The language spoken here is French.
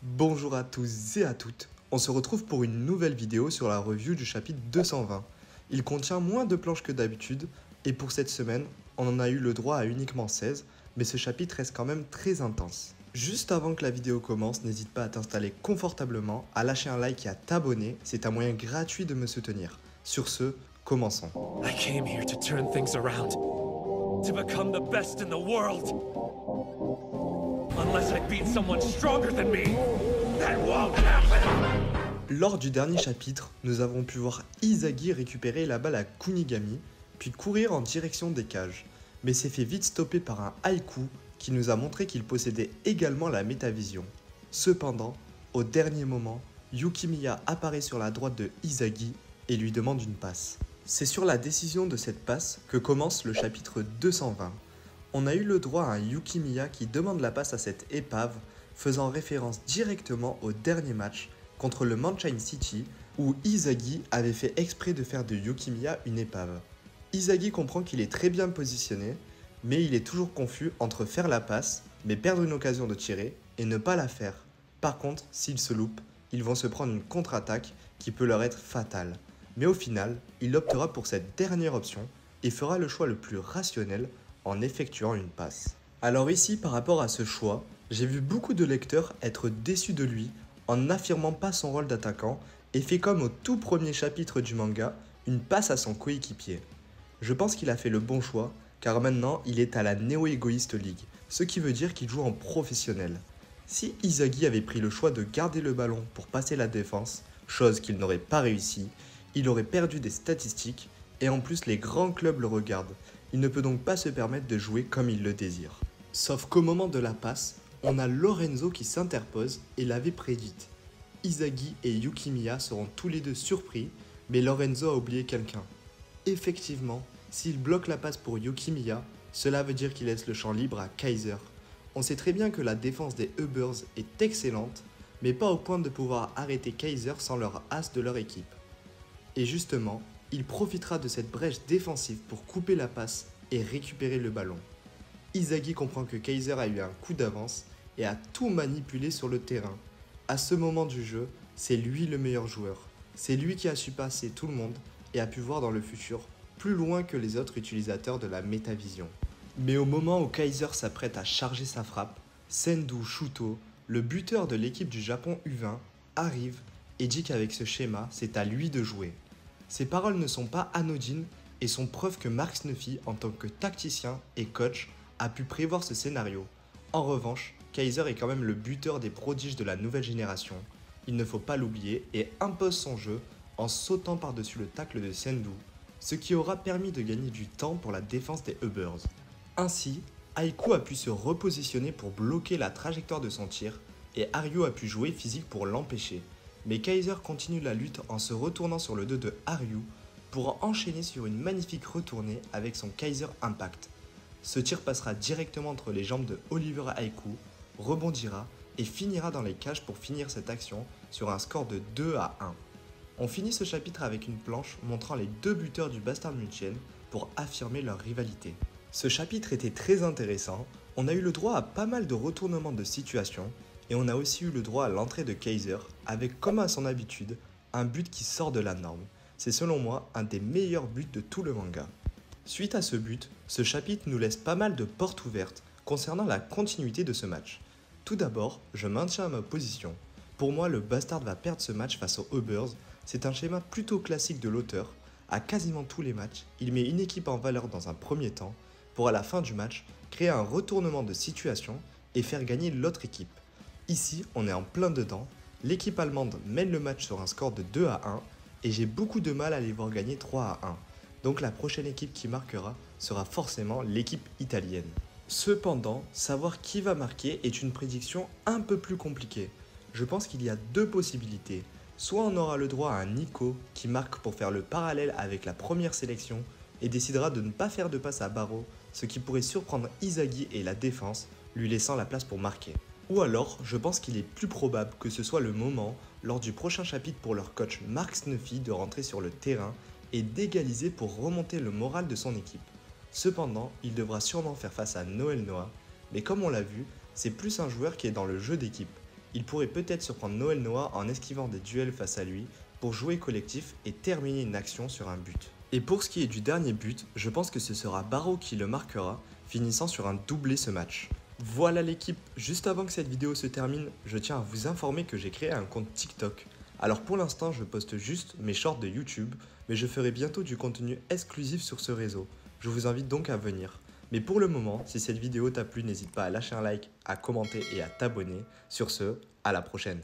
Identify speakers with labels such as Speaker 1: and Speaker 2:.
Speaker 1: Bonjour à tous et à toutes, on se retrouve pour une nouvelle vidéo sur la review du chapitre 220. Il contient moins de planches que d'habitude, et pour cette semaine, on en a eu le droit à uniquement 16, mais ce chapitre reste quand même très intense. Juste avant que la vidéo commence, n'hésite pas à t'installer confortablement, à lâcher un like et à t'abonner, c'est un moyen gratuit de me soutenir. Sur ce, commençons.
Speaker 2: I came here to turn things around, to become the best in the world. Unless I beat someone stronger than me, that won't happen!
Speaker 1: Lors du dernier chapitre, nous avons pu voir Izagi récupérer la balle à Kunigami, puis courir en direction des cages, mais s'est fait vite stopper par un haïku qui nous a montré qu'il possédait également la métavision. Cependant, au dernier moment, Yukimiya apparaît sur la droite de Izagi et lui demande une passe. C'est sur la décision de cette passe que commence le chapitre 220. On a eu le droit à un Yukimiya qui demande la passe à cette épave, faisant référence directement au dernier match contre le Mountshine City où Izagi avait fait exprès de faire de Yukimiya une épave. Izagi comprend qu'il est très bien positionné, mais il est toujours confus entre faire la passe, mais perdre une occasion de tirer, et ne pas la faire. Par contre, s'ils se loupent, ils vont se prendre une contre-attaque qui peut leur être fatale. Mais au final, il optera pour cette dernière option et fera le choix le plus rationnel en effectuant une passe. Alors ici, par rapport à ce choix, j'ai vu beaucoup de lecteurs être déçus de lui en n'affirmant pas son rôle d'attaquant et fait comme au tout premier chapitre du manga, une passe à son coéquipier. Je pense qu'il a fait le bon choix, car maintenant il est à la Neo Egoist League, ce qui veut dire qu'il joue en professionnel. Si Izagi avait pris le choix de garder le ballon pour passer la défense, chose qu'il n'aurait pas réussi, il aurait perdu des statistiques, et en plus les grands clubs le regardent. Il ne peut donc pas se permettre de jouer comme il le désire. Sauf qu'au moment de la passe, on a Lorenzo qui s'interpose et l'avait prédite. Izagi et Yukimiya seront tous les deux surpris, mais Lorenzo a oublié quelqu'un. Effectivement, s'il bloque la passe pour Yukimiya, cela veut dire qu'il laisse le champ libre à Kaiser. On sait très bien que la défense des Ubbers est excellente, mais pas au point de pouvoir arrêter Kaiser sans leur as de leur équipe. Et justement, il profitera de cette brèche défensive pour couper la passe et récupérer le ballon. Izagi comprend que Kaiser a eu un coup d'avance et a tout manipulé sur le terrain. À ce moment du jeu, c'est lui le meilleur joueur. C'est lui qui a su passer tout le monde et a pu voir dans le futur plus loin que les autres utilisateurs de la métavision. Mais au moment où Kaiser s'apprête à charger sa frappe, Sendu Shuto, le buteur de l'équipe du Japon U20, arrive et dit qu'avec ce schéma, c'est à lui de jouer. Ces paroles ne sont pas anodines et sont preuve que Mark Snuffy, en tant que tacticien et coach, a pu prévoir ce scénario. En revanche, Kaiser est quand même le buteur des prodiges de la nouvelle génération. Il ne faut pas l'oublier et impose son jeu en sautant par-dessus le tacle de Sendu, ce qui aura permis de gagner du temps pour la défense des Ubbers. Ainsi, Aiku a pu se repositionner pour bloquer la trajectoire de son tir et Haryu a pu jouer physique pour l'empêcher. Mais Kaiser continue la lutte en se retournant sur le dos de Haryu pour enchaîner sur une magnifique retournée avec son Kaiser Impact. Ce tir passera directement entre les jambes de Oliver Aiku, rebondira et finira dans les cages pour finir cette action sur un score de 2-1. On finit ce chapitre avec une planche montrant les deux buteurs du Bastard München pour affirmer leur rivalité. Ce chapitre était très intéressant, on a eu le droit à pas mal de retournements de situation et on a aussi eu le droit à l'entrée de Kaiser avec, comme à son habitude, un but qui sort de la norme. C'est selon moi un des meilleurs buts de tout le manga. Suite à ce but, ce chapitre nous laisse pas mal de portes ouvertes concernant la continuité de ce match. Tout d'abord, je maintiens ma position. Pour moi, le Bastard va perdre ce match face aux Ubbers. C'est un schéma plutôt classique de l'auteur. À quasiment tous les matchs, il met une équipe en valeur dans un premier temps, pour à la fin du match, créer un retournement de situation et faire gagner l'autre équipe. Ici, on est en plein dedans, l'équipe allemande mène le match sur un score de 2-1 et j'ai beaucoup de mal à les voir gagner 3-1. Donc la prochaine équipe qui marquera sera forcément l'équipe italienne. Cependant, savoir qui va marquer est une prédiction un peu plus compliquée. Je pense qu'il y a deux possibilités. Soit on aura le droit à un Nico qui marque pour faire le parallèle avec la première sélection et décidera de ne pas faire de passe à Barreau, ce qui pourrait surprendre Izagi et la défense, lui laissant la place pour marquer. Ou alors, je pense qu'il est plus probable que ce soit le moment, lors du prochain chapitre pour leur coach Mark Snuffy, de rentrer sur le terrain et d'égaliser pour remonter le moral de son équipe. Cependant, il devra sûrement faire face à Noël Noah, mais comme on l'a vu, c'est plus un joueur qui est dans le jeu d'équipe. Il pourrait peut-être surprendre Noël Noah en esquivant des duels face à lui pour jouer collectif et terminer une action sur un but. Et pour ce qui est du dernier but, je pense que ce sera Barrow qui le marquera, finissant sur un doublé ce match. Voilà l'équipe, juste avant que cette vidéo se termine, je tiens à vous informer que j'ai créé un compte TikTok. Alors pour l'instant je poste juste mes shorts de YouTube, mais je ferai bientôt du contenu exclusif sur ce réseau. Je vous invite donc à venir. Mais pour le moment, si cette vidéo t'a plu, n'hésite pas à lâcher un like, à commenter et à t'abonner. Sur ce, à la prochaine.